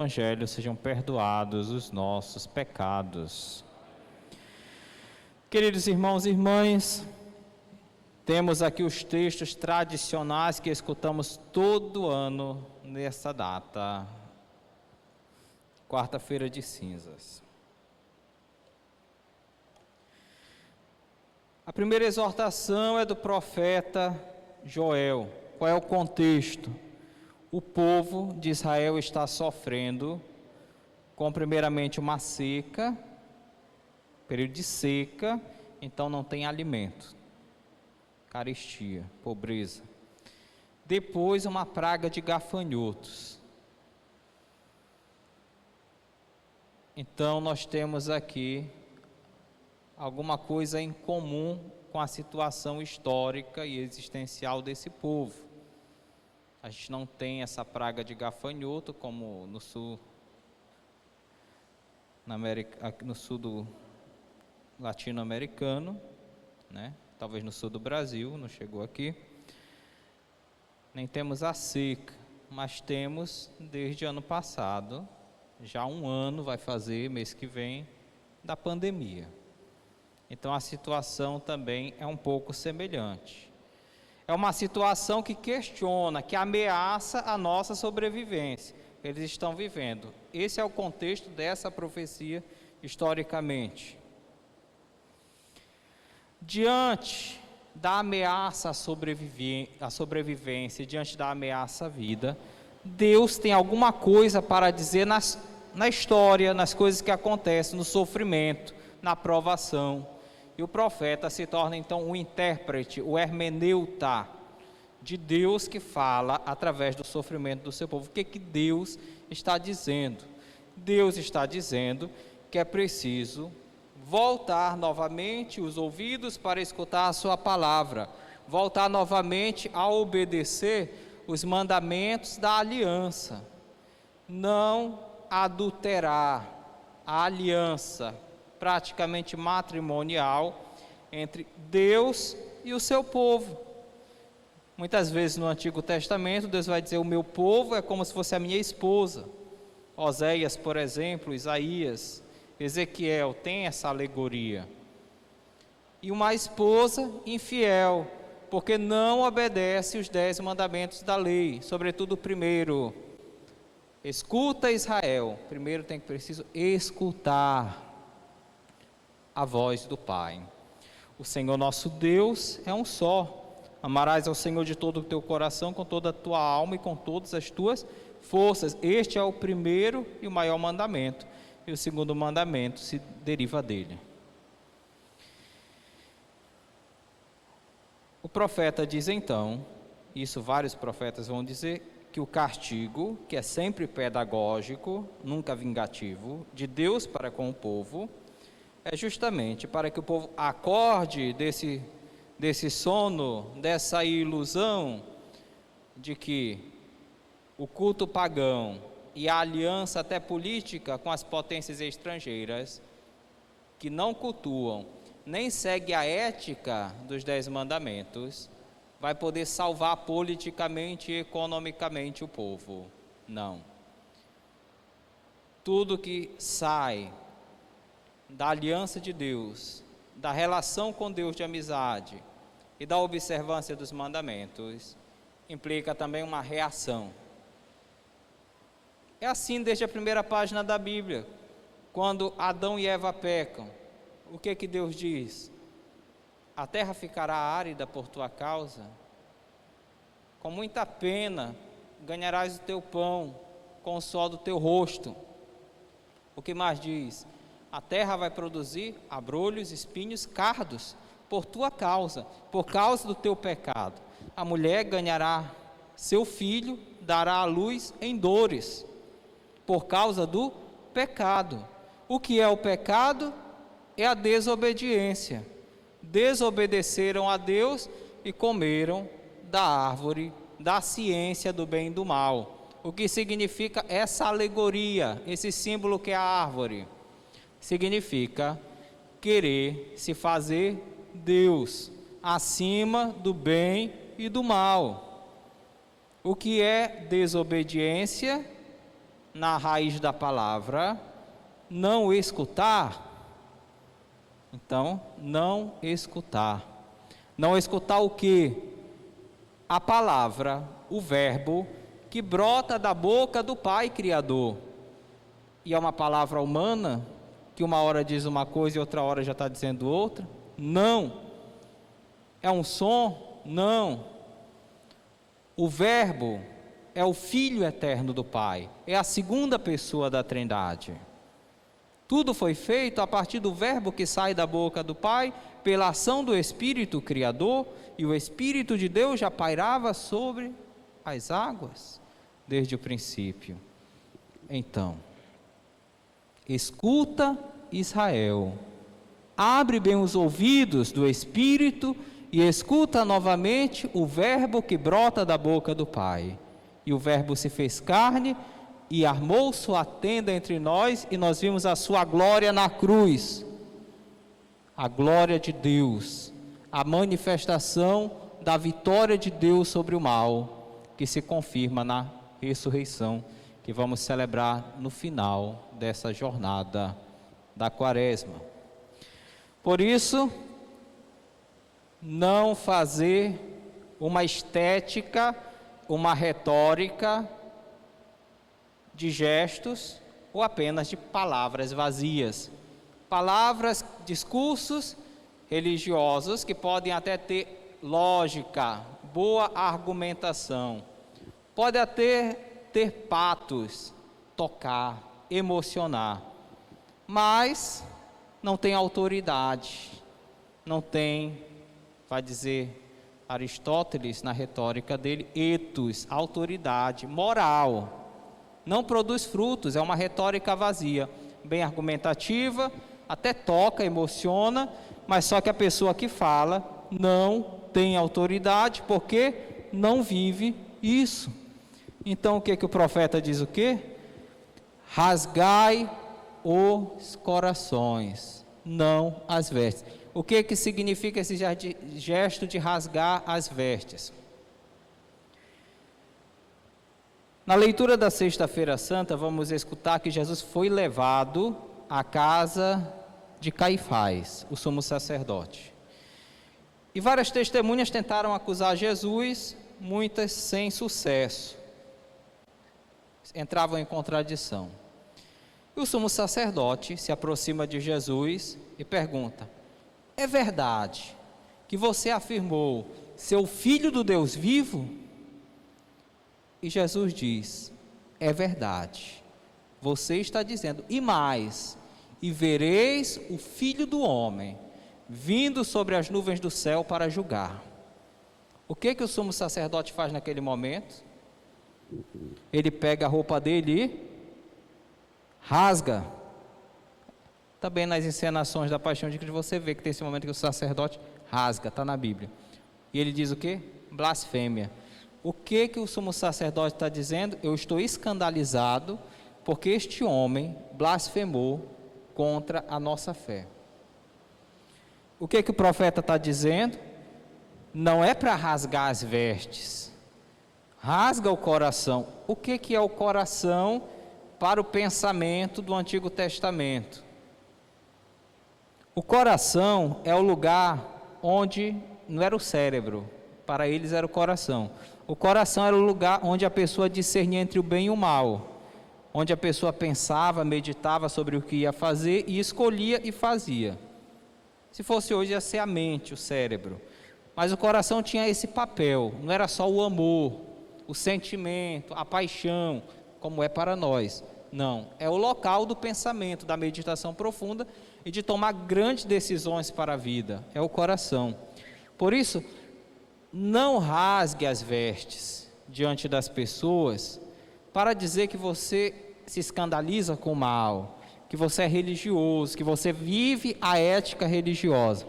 Evangelho sejam perdoados os nossos pecados. Queridos irmãos e irmãs, temos aqui os textos tradicionais que escutamos todo ano nessa data, quarta-feira de cinzas. A primeira exortação é do profeta Joel. Qual é o contexto? O povo de Israel está sofrendo com primeiramente uma seca, período de seca, então não tem alimento, carestia, pobreza. Depois uma praga de gafanhotos. Então nós temos aqui alguma coisa em comum com a situação histórica e existencial desse povo. A gente não tem essa praga de gafanhoto como no sul, no sul do latino-americano, né? Talvez no sul do Brasil, não chegou aqui. Nem temos a seca, mas temos desde ano passado, já um ano vai fazer, mês que vem, da pandemia. Então a situação também é um pouco semelhante. É uma situação que questiona, que ameaça a nossa sobrevivência. Eles estão vivendo. Esse é o contexto dessa profecia historicamente. Diante da ameaça à sobrevivência, diante da ameaça à vida, Deus tem alguma coisa para dizer na história, nas coisas que acontecem, no sofrimento, na provação. E o profeta se torna então o intérprete, o hermeneuta de Deus que fala através do sofrimento do seu povo. O que Deus está dizendo? Deus está dizendo que é preciso voltar novamente os ouvidos para escutar a sua palavra, voltar novamente a obedecer os mandamentos da aliança, não adulterar a aliança praticamente matrimonial entre Deus e o seu povo. Muitas vezes no Antigo Testamento Deus vai dizer: o meu povo é como se fosse a minha esposa. Oséias, por exemplo, Isaías, Ezequiel tem essa alegoria. E uma esposa infiel, porque não obedece os 10 mandamentos da lei, sobretudo o primeiro: escuta Israel. Primeiro preciso escutar a voz do Pai. O Senhor nosso Deus é um só. Amarás ao Senhor de todo o teu coração, com toda a tua alma e com todas as tuas forças. Este é o primeiro e o maior mandamento. E o segundo mandamento se deriva dele. O profeta diz então, isso vários profetas vão dizer, que o castigo, que é sempre pedagógico, nunca vingativo, de Deus para com o povo, é justamente para que o povo acorde desse sono, dessa ilusão de que o culto pagão e a aliança até política com as potências estrangeiras, que não cultuam, nem seguem a ética dos 10 mandamentos, vai poder salvar politicamente e economicamente o povo. Não. Tudo que sai da aliança de Deus, da relação com Deus de amizade e da observância dos mandamentos, implica também uma reação. É assim desde a primeira página da Bíblia, quando Adão e Eva pecam. O que Deus diz? A terra ficará árida por tua causa, com muita pena ganharás o teu pão com o suor do teu rosto. O que mais diz? A terra vai produzir abrolhos, espinhos, cardos, por tua causa, por causa do teu pecado. A mulher ganhará seu filho, dará à luz em dores, por causa do pecado. O que é o pecado? É a desobediência. Desobedeceram a Deus e comeram da árvore da ciência do bem e do mal. O que significa essa alegoria, esse símbolo que é a árvore? Significa querer se fazer Deus acima do bem e do mal. O que é desobediência? na raiz da palavra, não escutar, então, não escutar. Não escutar o quê? A palavra, o verbo, que brota da boca do Pai Criador. E é uma palavra humana, que uma hora diz uma coisa e outra hora já está dizendo outra? Não. É um som? Não. O verbo é o Filho eterno do Pai, é a segunda pessoa da Trindade. Tudo foi feito a partir do verbo que sai da boca do Pai, pela ação do Espírito Criador, e o Espírito de Deus já pairava sobre as águas desde o princípio. Então, escuta, Israel, abre bem os ouvidos do Espírito e escuta novamente o verbo que brota da boca do Pai. E o verbo se fez carne e armou sua tenda entre nós, e nós vimos a sua glória na cruz. A glória de Deus, a manifestação da vitória de Deus sobre o mal, que se confirma na ressurreição, que vamos celebrar no final dessa jornada da Quaresma. Por isso, não fazer uma estética, uma retórica de gestos ou apenas de palavras vazias. Palavras, discursos religiosos que podem até ter lógica, boa argumentação, pode até ter patos, tocar, emocionar, mas não tem autoridade, não tem, vai dizer Aristóteles na retórica dele, ethos, autoridade, moral. Não produz frutos, é uma retórica vazia, bem argumentativa, até toca, emociona, mas só que a pessoa que fala não tem autoridade, porque não vive isso. Então o que o profeta diz o quê? Rasgai os corações, não as vestes. O que significa esse gesto de rasgar as vestes? Na leitura da Sexta-feira Santa, vamos escutar que Jesus foi levado à casa de Caifás, o sumo sacerdote. E várias testemunhas tentaram acusar Jesus, muitas sem sucesso. Entravam em contradição. E o sumo sacerdote se aproxima de Jesus e pergunta: é verdade que você afirmou ser o Filho do Deus vivo? E Jesus diz: é verdade, você está dizendo, e mais, e vereis o Filho do Homem vindo sobre as nuvens do céu para julgar. O que o sumo sacerdote faz naquele momento? Ele pega a roupa dele e rasga. Também nas encenações da Paixão de Cristo você vê que tem esse momento que o sacerdote rasga, está na Bíblia. E ele diz o quê? Blasfêmia. O que o sumo sacerdote está dizendo? Eu estou escandalizado porque este homem blasfemou contra a nossa fé. O que o profeta está dizendo? Não é para rasgar as vestes, rasga o coração. O que é o coração para o pensamento do Antigo Testamento? O coração é o lugar onde, não era o cérebro, para eles era o coração. O coração era o lugar onde a pessoa discernia entre o bem e o mal, onde a pessoa pensava, meditava sobre o que ia fazer e escolhia e fazia. Se fosse hoje ia ser a mente, o cérebro. Mas o coração tinha esse papel, não era só o amor, o sentimento, a paixão, como é para nós. Não, é o local do pensamento, da meditação profunda e de tomar grandes decisões para a vida, é o coração. Por isso, não rasgue as vestes diante das pessoas para dizer que você se escandaliza com o mal, que você é religioso, que você vive a ética religiosa.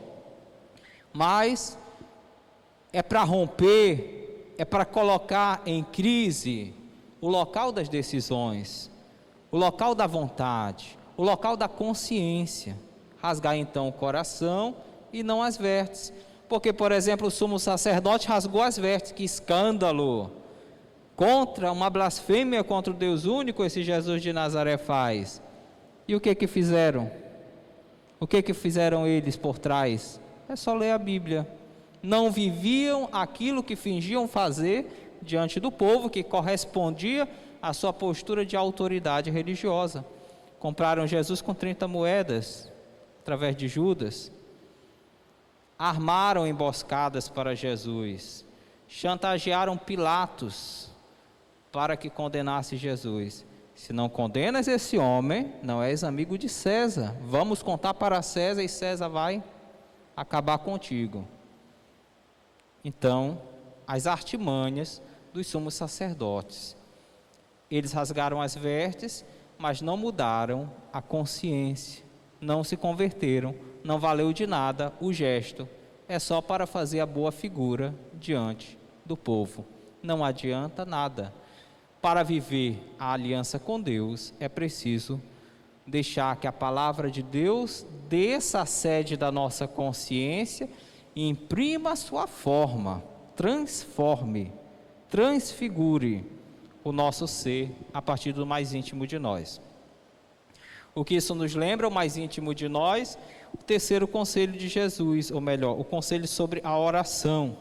Mas é para romper, é para colocar em crise o local das decisões, o local da vontade, o local da consciência. Rasgar então o coração e não as vestes. Porque, por exemplo, o sumo sacerdote rasgou as vestes, que escândalo! uma blasfêmia contra o Deus único, esse Jesus de Nazaré faz. E o que fizeram? O que fizeram eles por trás? É só ler a Bíblia. Não viviam aquilo que fingiam fazer diante do povo, que correspondia à sua postura de autoridade religiosa. Compraram Jesus com 30 moedas, através de Judas. Armaram emboscadas para Jesus. Chantagearam Pilatos para que condenasse Jesus. Se não condenas esse homem, não és amigo de César. Vamos contar para César e César vai acabar contigo. Então, as artimanhas dos sumos sacerdotes. Eles rasgaram as vestes, mas não mudaram a consciência, não se converteram, não valeu de nada o gesto, é só para fazer a boa figura diante do povo. Não adianta nada. Para viver a aliança com Deus, é preciso deixar que a palavra de Deus desça a sede da nossa consciência e imprima a sua forma, transforme, transfigure o nosso ser a partir do mais íntimo de nós. O que isso nos lembra, o mais íntimo de nós, o terceiro conselho de Jesus, ou melhor, o conselho sobre a oração.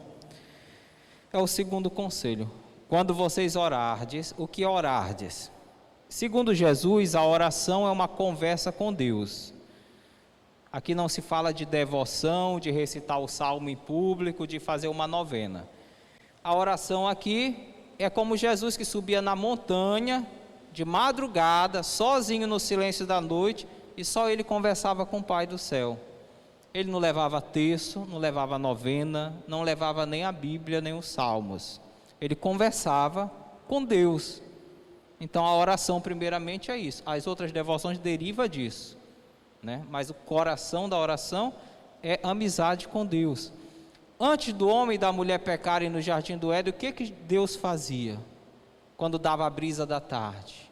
É o segundo conselho. Quando vocês orardes, o que orardes? Segundo Jesus, a oração é uma conversa com Deus. Aqui não se fala de devoção, de recitar o salmo em público, de fazer uma novena. A oração aqui é como Jesus que subia na montanha, de madrugada, sozinho no silêncio da noite, e só ele conversava com o Pai do céu. Ele não levava terço, não levava novena, não levava nem a Bíblia, nem os salmos. Ele conversava com Deus. Então a oração primeiramente é isso. As outras devoções derivam disso, né? Mas o coração da oração é amizade com Deus. Antes do homem e da mulher pecarem no jardim do Éden, o que Deus fazia? Quando dava a brisa da tarde,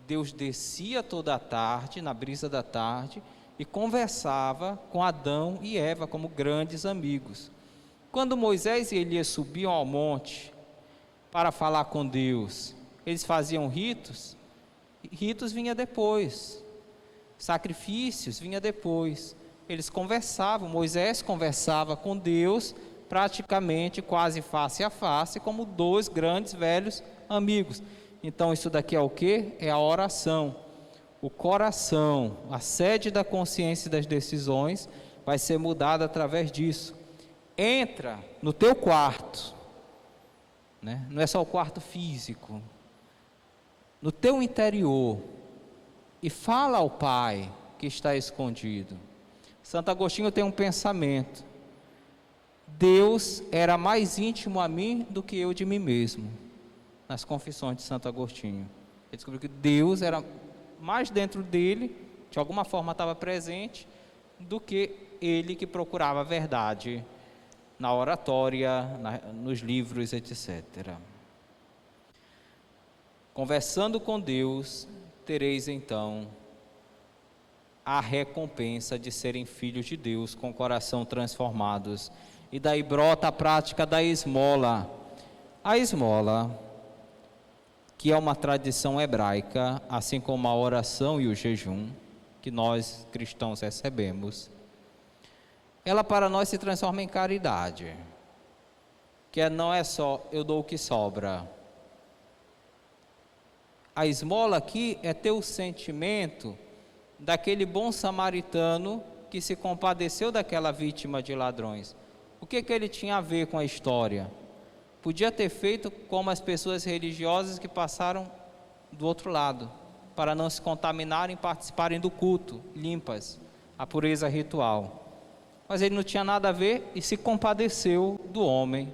Deus descia toda a tarde, na brisa da tarde, e conversava com Adão e Eva como grandes amigos. Quando Moisés e Elias subiam ao monte para falar com Deus, eles faziam ritos vinha depois, sacrifícios vinha depois. Eles conversavam, Moisés conversava com Deus, praticamente quase face a face, como dois grandes velhos amigos. Então isso daqui é o que? É a oração. O coração, a sede da consciência e das decisões vai ser mudada através disso. Entra no teu quarto, né? Não é só o quarto físico, no teu interior, e fala ao Pai que está escondido. Santo Agostinho tem um pensamento: Deus era mais íntimo a mim do que eu de mim mesmo. Nas Confissões de Santo Agostinho, ele descobriu que Deus era mais dentro dele, de alguma forma estava presente, do que ele que procurava a verdade na oratória, nos livros, etc. Conversando com Deus, tereis então a recompensa de serem filhos de Deus, com o coração transformados. E daí brota a prática da esmola. A esmola, que é uma tradição hebraica, assim como a oração e o jejum, que nós cristãos recebemos, ela para nós se transforma em caridade, que não é só eu dou o que sobra. A esmola aqui é ter o sentimento daquele bom samaritano que se compadeceu daquela vítima de ladrões. O que ele tinha a ver com a história? Podia ter feito como as pessoas religiosas que passaram do outro lado, para não se contaminarem e participarem do culto, limpas, a pureza ritual. Mas ele não tinha nada a ver e se compadeceu do homem,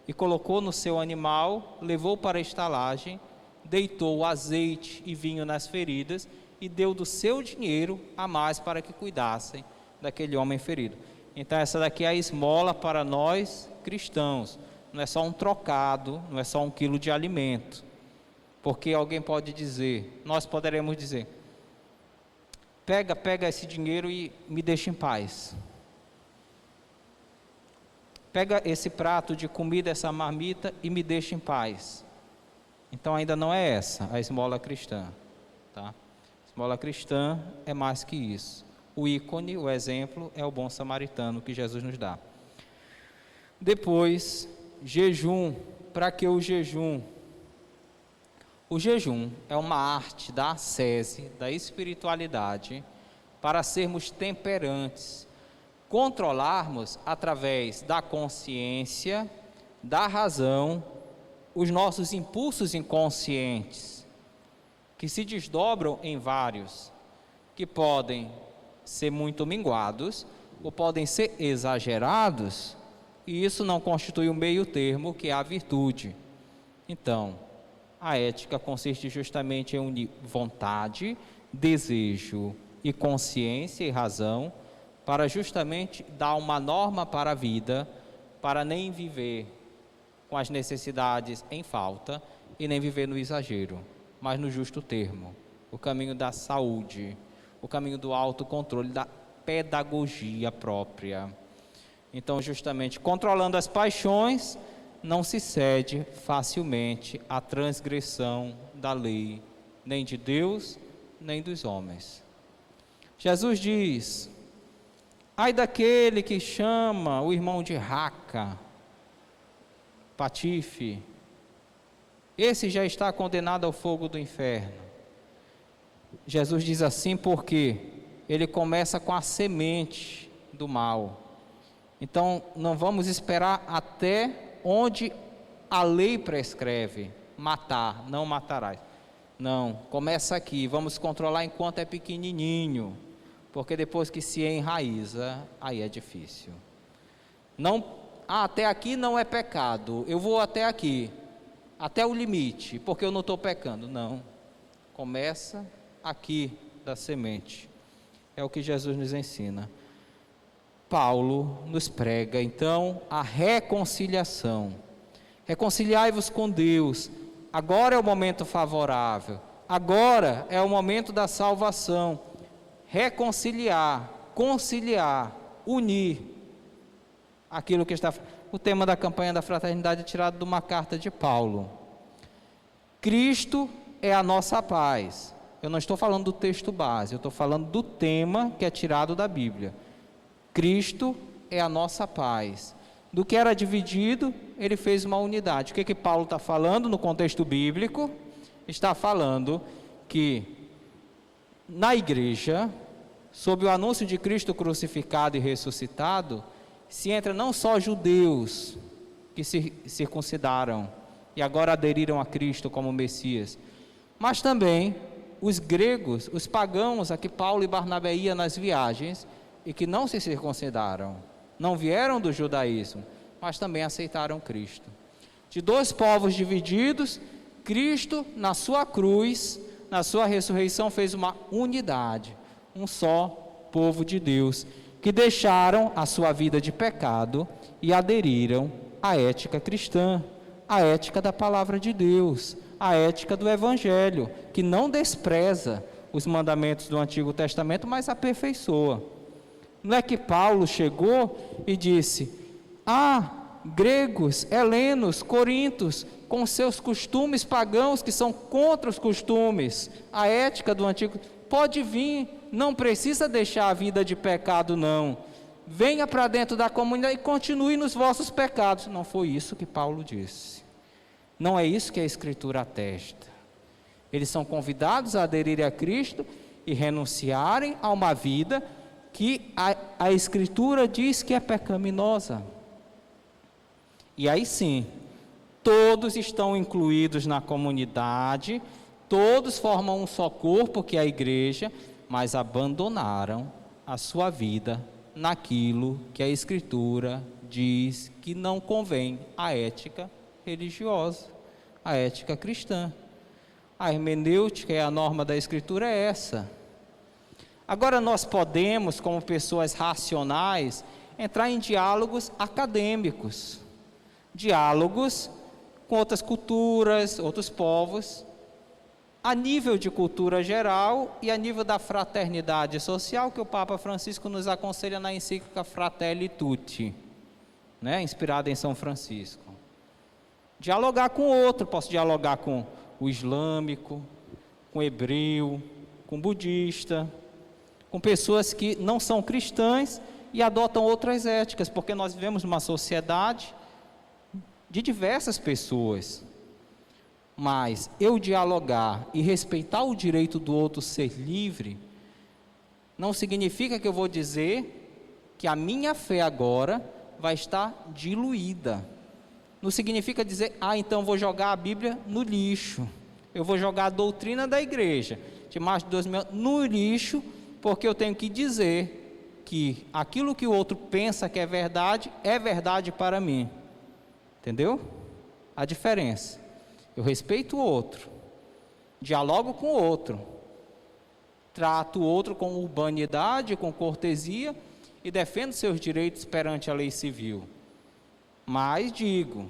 e colocou no seu animal, levou para a estalagem, deitou azeite e vinho nas feridas, e deu do seu dinheiro a mais para que cuidassem daquele homem ferido. Então essa daqui é a esmola para nós cristãos. Não é só um trocado, não é só 1 quilo de alimento. Porque alguém pode dizer, nós poderemos dizer: pega esse dinheiro e me deixa em paz. Pega esse prato de comida, essa marmita e me deixa em paz. Então ainda não é essa a esmola cristã, tá? Esmola cristã é mais que isso. O ícone, o exemplo, é o bom samaritano que Jesus nos dá. Depois, jejum. Para que o jejum? O jejum é uma arte da ascese, da espiritualidade, para sermos temperantes, controlarmos através da consciência, da razão, os nossos impulsos inconscientes, que se desdobram em vários, que podem ser muito minguados ou podem ser exagerados, e isso não constitui um meio termo, que é a virtude. Então, a ética consiste justamente em unir vontade, desejo e consciência e razão, para justamente dar uma norma para a vida, para nem viver com as necessidades em falta e nem viver no exagero, mas no justo termo, o caminho da saúde, o caminho do autocontrole, da pedagogia própria. Então, justamente, controlando as paixões, não se cede facilmente à transgressão da lei, nem de Deus, nem dos homens. Jesus diz: ai daquele que chama o irmão de raca, patife, esse já está condenado ao fogo do inferno. Jesus diz assim porque ele começa com a semente do mal. Então, não vamos esperar até onde a lei prescreve: matar, não matarás. Não, começa aqui, vamos controlar enquanto é pequenininho, porque depois que se enraiza, aí é difícil. Não, até aqui não é pecado, eu vou até aqui, até o limite, porque eu não estou pecando. Não, começa aqui da semente, é o que Jesus nos ensina. Paulo nos prega então a reconciliação. Reconciliai-vos com Deus, agora é o momento favorável, agora é o momento da salvação. Reconciliar, conciliar, unir aquilo que está. O tema da campanha da fraternidade é tirado de uma carta de Paulo. Cristo é a nossa paz. Eu não estou falando do texto base, eu estou falando do tema que é tirado da Bíblia. Cristo é a nossa paz. Do que era dividido, ele fez uma unidade. O que Paulo está falando no contexto bíblico? Está falando que na igreja, sob o anúncio de Cristo crucificado e ressuscitado, se entra não só judeus que se circuncidaram e agora aderiram a Cristo como Messias, mas também os gregos, os pagãos a que Paulo e Barnabé iam nas viagens e que não se circuncidaram, não vieram do judaísmo, mas também aceitaram Cristo. De dois povos divididos, Cristo na sua cruz, na sua ressurreição, fez uma unidade, um só povo de Deus, que deixaram a sua vida de pecado e aderiram à ética cristã, à ética da palavra de Deus, à ética do Evangelho, que não despreza os mandamentos do Antigo Testamento, mas aperfeiçoa. Não é que Paulo chegou e disse: gregos, helenos, corintos, com seus costumes pagãos que são contra os costumes, a ética do Antigo, pode vir, não precisa deixar a vida de pecado não, venha para dentro da comunidade e continue nos vossos pecados. Não foi isso que Paulo disse, não é isso que a Escritura atesta. Eles são convidados a aderirem a Cristo e renunciarem a uma vida que a Escritura diz que é pecaminosa. E aí sim, todos estão incluídos na comunidade, todos formam um só corpo, que é a igreja, mas abandonaram a sua vida naquilo que a Escritura diz que não convém à ética religiosa, à ética cristã. A hermenêutica e a norma da Escritura é essa. Agora nós podemos, como pessoas racionais, entrar em diálogos acadêmicos, diálogos com outras culturas, outros povos, a nível de cultura geral e a nível da fraternidade social, que o Papa Francisco nos aconselha na encíclica Fratelli Tutti, né, inspirada em São Francisco. Dialogar com o outro, posso dialogar com o islâmico, com o hebreu, com o budista, com pessoas que não são cristãs e adotam outras éticas, porque nós vivemos numa sociedade de diversas pessoas. Mas eu dialogar e respeitar o direito do outro ser livre, não significa que eu vou dizer que a minha fé agora vai estar diluída. Não significa dizer, então vou jogar a Bíblia no lixo, eu vou jogar a doutrina da igreja de mais de 2000 anos no lixo, porque eu tenho que dizer que aquilo que o outro pensa que é verdade para mim. Entendeu? A diferença. Eu respeito o outro, dialogo com o outro, trato o outro com urbanidade, com cortesia e defendo seus direitos perante a lei civil. Mas digo,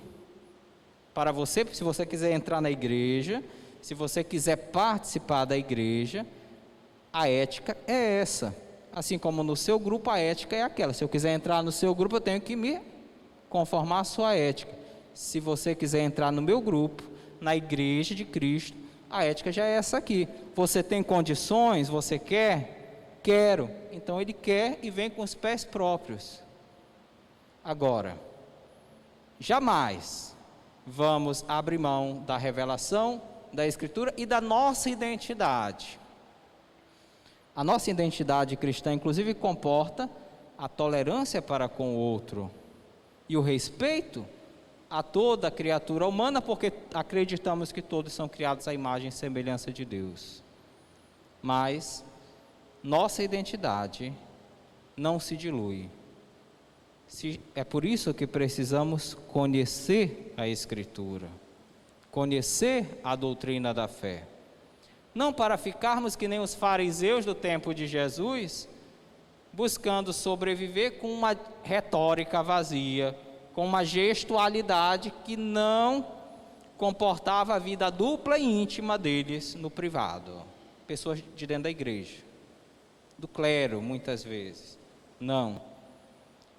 para você, se você quiser entrar na igreja, se você quiser participar da igreja, a ética é essa. Assim como no seu grupo a ética é aquela. Se eu quiser entrar no seu grupo, eu tenho que me conformar à sua ética. Se você quiser entrar no meu grupo, na igreja de Cristo, a ética já é essa aqui. Você tem condições? Você quer? Quero. Então ele quer e vem com os pés próprios. Agora, jamais vamos abrir mão da revelação, da Escritura e da nossa identidade. A nossa identidade cristã, inclusive, comporta a tolerância para com o outro e o respeito a toda a criatura humana, porque acreditamos que todos são criados à imagem e semelhança de Deus. Mas nossa identidade não se dilui. É por isso que precisamos conhecer a Escritura, conhecer a doutrina da fé. Não para ficarmos que nem os fariseus do tempo de Jesus, buscando sobreviver com uma retórica vazia, com uma gestualidade que não comportava a vida dupla e íntima deles no privado. Pessoas de dentro da igreja, do clero, muitas vezes. Não.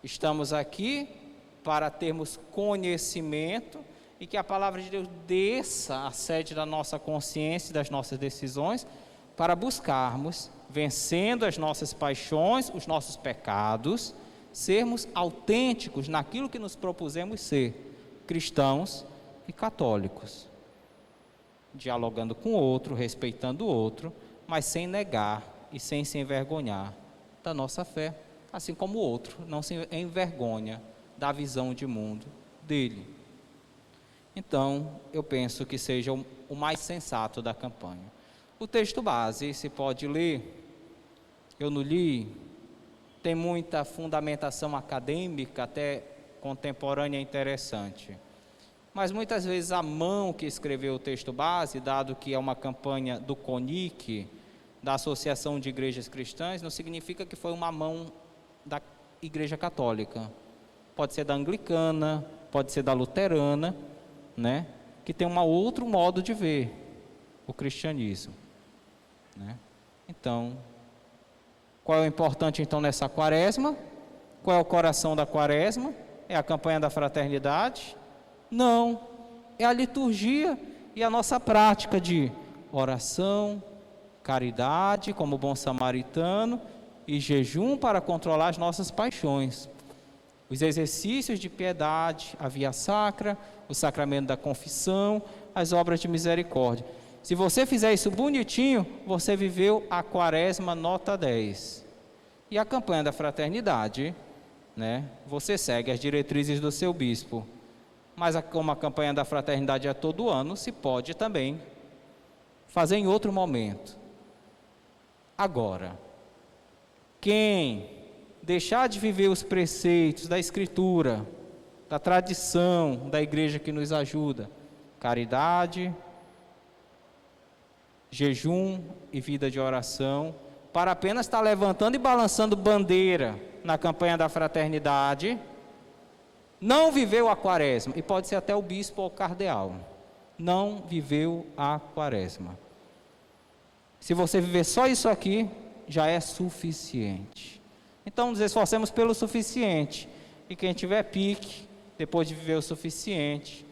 Estamos aqui para termos conhecimento e que a palavra de Deus desça a sede da nossa consciência e das nossas decisões, para buscarmos, vencendo as nossas paixões, os nossos pecados, sermos autênticos naquilo que nos propusemos ser, cristãos e católicos, dialogando com o outro, respeitando o outro, mas sem negar e sem se envergonhar da nossa fé, assim como o outro não se envergonha da visão de mundo dele. Então, eu penso que seja o mais sensato da campanha. O texto base, se pode ler, eu não li, tem muita fundamentação acadêmica, até contemporânea interessante. Mas muitas vezes a mão que escreveu o texto base, dado que é uma campanha do CONIC, da Associação de Igrejas Cristãs, não significa que foi uma mão da Igreja Católica. Pode ser da Anglicana, pode ser da Luterana, né? Que tem um outro modo de ver o cristianismo, né? Então, qual é o importante então nessa quaresma? Qual é o coração da quaresma? É a campanha da fraternidade? Não, é a liturgia e a nossa prática de oração, caridade como bom samaritano e jejum para controlar as nossas paixões. Os exercícios de piedade, a via sacra, o sacramento da confissão, as obras de misericórdia. Se você fizer isso bonitinho, você viveu a quaresma nota 10. E a campanha da fraternidade, né? Você segue as diretrizes do seu bispo. Mas como a campanha da fraternidade é todo ano, se pode também fazer em outro momento. Agora, quem deixar de viver os preceitos da Escritura, da tradição da igreja que nos ajuda, caridade, jejum e vida de oração, para apenas estar levantando e balançando bandeira na campanha da fraternidade, não viveu a quaresma, e pode ser até o bispo ou o cardeal, não viveu a quaresma. Se você viver só isso aqui, já é suficiente. Então nos esforcemos pelo suficiente, e quem tiver pique, depois de viver o suficiente,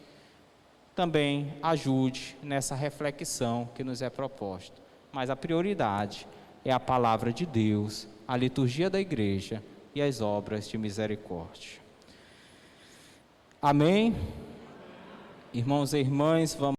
também ajude nessa reflexão que nos é proposta. Mas a prioridade é a palavra de Deus, a liturgia da igreja e as obras de misericórdia. Amém? Irmãos e irmãs, vamos